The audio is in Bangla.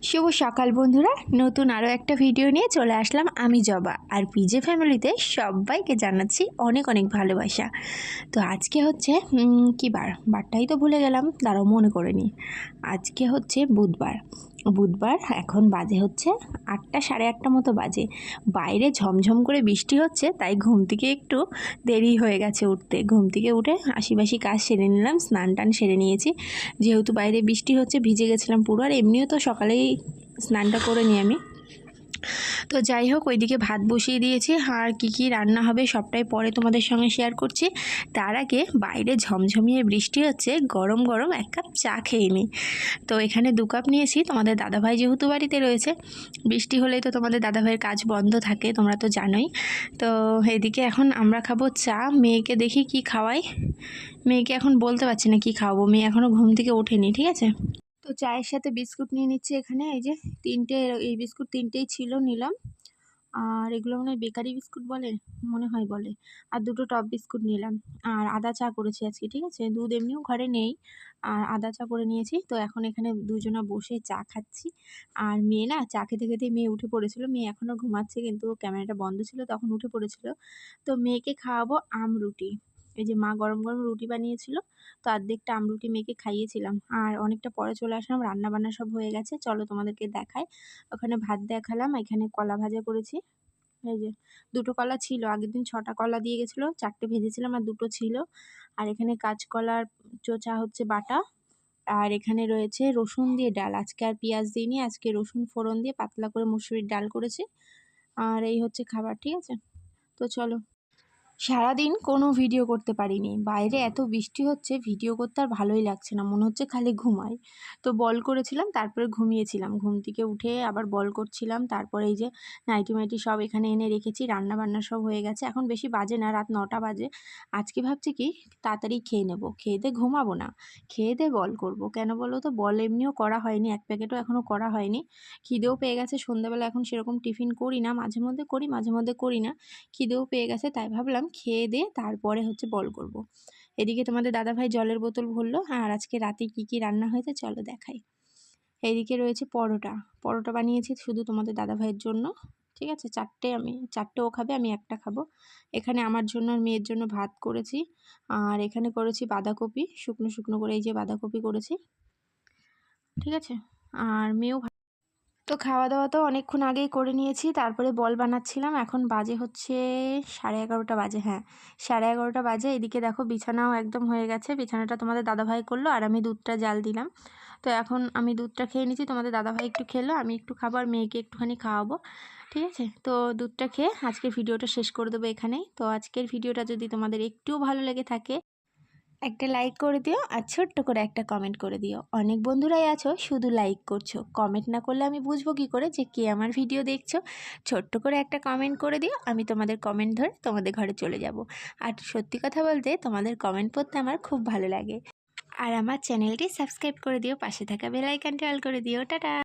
শুভ সকাল বন্ধুরা, নতুন আরও একটা ভিডিও নিয়ে চলে আসলাম আমি জবা। আর পিজে ফ্যামিলিতে সবাইকে জানাচ্ছি অনেক অনেক ভালোবাসা। তো আজকে হচ্ছে বারটাই তো ভুলে গেলাম, দাঁড়াও মনে করে নিই। আজকে হচ্ছে বুধবার এখন বাজে হচ্ছে 8টা, সাড়ে 8টা মতো বাজে। বাইরে ঝমঝম করে বৃষ্টি হচ্ছে, তাই ঘুম থেকে একটু দেরি হয়ে গেছে উঠতে। ঘুম থেকে উঠে আশিবাসি কাজ সেরে নিলাম, স্নান টান সেরে নিয়েছি। যেহেতু বাইরে বৃষ্টি হচ্ছে, ভিজে গেছিলাম পুরো। আর এমনিও তো সকালেই স্নানটা করে নিই আমি। তো যাই হোক, ওইদিকে ভাত বসিয়ে দিয়েছি। আর কি রান্না হবে সবটাই পরে তোমাদের সঙ্গে শেয়ার করছি। তার আগে বাইরে ঝমঝমিয়ে বৃষ্টি হচ্ছে, গরম গরম এক কাপ চা খেয়ে নিই। তো এখানে 2 কাপ নিয়েছি। তোমাদের দাদাভাই যেহেতু বাড়িতে রয়েছে, বৃষ্টি হলেই তো তোমাদের দাদাভাইয়ের কাজ বন্ধ থাকে, তোমরা তো জানোই। তো এদিকে এখন আমরা খাবো চা। মেয়েকে দেখি কি খাওয়াই। মেয়েকে এখন বলতে পারছি না কি খাওয়াবো, মেয়ে এখনও ঘুম থেকে ওঠেনি, ঠিক আছে। তো চায়ের সাথে বিস্কুট নিয়ে নিচ্ছি এখানে। এই যে 3টে, এই বিস্কুট 3টেই ছিল, নিলাম। আর এগুলো মনে হয় বেকারি বিস্কুট বলে, মনে হয় বলে। আর 2টো টপ বিস্কুট নিলাম। আর আদা চা করেছি আজকে, ঠিক আছে। দুধ এমনিও ঘরে নেই, আর আদা চা করে নিয়েছি। তো এখন এখানে দুজনা বসে চা খাচ্ছি। আর মেয়ে না, চা খেতে খেতে মেয়ে উঠে পড়েছিল। মেয়ে এখনও ঘুমাচ্ছে, কিন্তু ক্যামেরাটা বন্ধ ছিল, তখন উঠে পড়েছিল। তো মেয়েকে খাওয়াবো আমরুটি। এই যে মা গরম গরম রুটি বানিয়েছিল, তো অর্ধেকটা আমরুটি মেয়েকে খাইয়েছিলাম। আর অনেকটা পরে চলে আসলাম, রান্না বান্না সব হয়ে গেছে, চলো তোমাদেরকে দেখাই। ওখানে ভাত দেখালাম, এখানে কলা ভাজা করেছি। এই যে 2টো কলা ছিল, আগের দিন 6টা কলা দিয়ে গেছিলো, 4টে ভেজেছিলাম আর 2টো ছিল। আর এখানে কাঁচকলার চোচা হচ্ছে বাটা। আর এখানে রয়েছে রসুন দিয়ে ডাল। আজকে আর পেঁয়াজ দিইনি, আজকে রসুন ফোড়ন দিয়ে পাতলা করে মুসুরির ডাল করেছি। আর এই হচ্ছে খাবার, ঠিক আছে। তো চলো। সারাদিন কোনো ভিডিও করতে পারিনি, বাইরে এত বৃষ্টি হচ্ছে, ভিডিও করতে আর ভালোই লাগছে না, মনে হচ্ছে খালি ঘুমাই। তো বল করেছিলাম, তারপরে ঘুমিয়েছিলাম। ঘুম থেকে উঠে আবার বল করছিলাম। তারপরে এই যে নাইটি মাইটি সব এখানে এনে রেখেছি, রান্না বান্না সব হয়ে গেছে। এখন বেশি বাজে না, রাত 9টা বাজে। আজকে ভাবছি কি তাড়াতাড়ি খেয়ে নেবো, খেয়ে দিয়ে ঘুমাবো না, খেয়ে দিয়ে বল করব। কেন বলো তো, বল এমনিও করা হয়নি, 1 প্যাকেটও এখনও করা হয়নি। খিদেও পেয়ে গেছে, সন্ধ্যাবেলা এখন সেরকম টিফিন করি না, মাঝে মধ্যে করি, মাঝে মধ্যে করি না। খিদেও পেয়ে গেছে, তাই ভাবলাম খেয়ে দিয়ে তারপরে হচ্ছে বল করব। এদিকে তোমাদের দাদাভাই জলের বোতল ভরলো। আর আজকে রাতে কি রান্না হয়েছে চলো দেখাই। এইদিকে রয়েছে পরোটা বানিয়েছি শুধু তোমাদের দাদাভাইয়ের জন্য, ঠিক আছে। 4টে ও খাবে, আমি একটা খাবো। এখানে আমার জন্য আর মেয়ের জন্য ভাত করেছি। আর এখানে করেছি বাঁধাকপি, শুকনো শুকনো করে, এই যে বাঁধাকপি করেছি, ঠিক আছে। আর মেয়েও তো খাওয়া দাওয়া তো অনেকক্ষণ আগেই করে নিয়েছি, তারপরে বল বানাচ্ছিলাম। এখন বাজে হচ্ছে 11:30 বাজে, হ্যাঁ 11:30 বাজে। এদিকে দেখো বিছানাও একদম হয়ে গেছে, বিছানাটা তোমাদের দাদাভাই করলো, আর আমি দুধটা জাল দিলাম। তো এখন আমি দুধটা খেয়ে নিচ্ছি, তোমাদের দাদাভাই একটু খেলো, আমি একটু খাবো, আর মেয়েকে একটুখানি খাওয়াবো, ঠিক আছে। তো দুধটা খেয়ে আজকের ভিডিওটা শেষ করে দেবো এখানেই। তো আজকের ভিডিওটা যদি তোমাদের একটুও ভালো লেগে থাকে, একটা লাইক করে দিও, আর ছোট্ট করে একটা কমেন্ট করে দিও। অনেক বন্ধুরাই আছো শুধু লাইক করছো, কমেন্ট না করলে আমি বুঝবো কী করে যে কে আমার ভিডিও দেখছো। ছোট্ট করে একটা কমেন্ট করে দিও, আমি তোমাদের কমেন্ট ধরে তোমাদের ঘরে চলে যাব। আর সত্যি কথা বলতে, তোমাদের কমেন্ট পড়তে আমার খুব ভালো লাগে। আর আমার চ্যানেলটি সাবস্ক্রাইব করে দিও, পাশে থাকা বেল আইকনটি অল করে দিও। টাটা।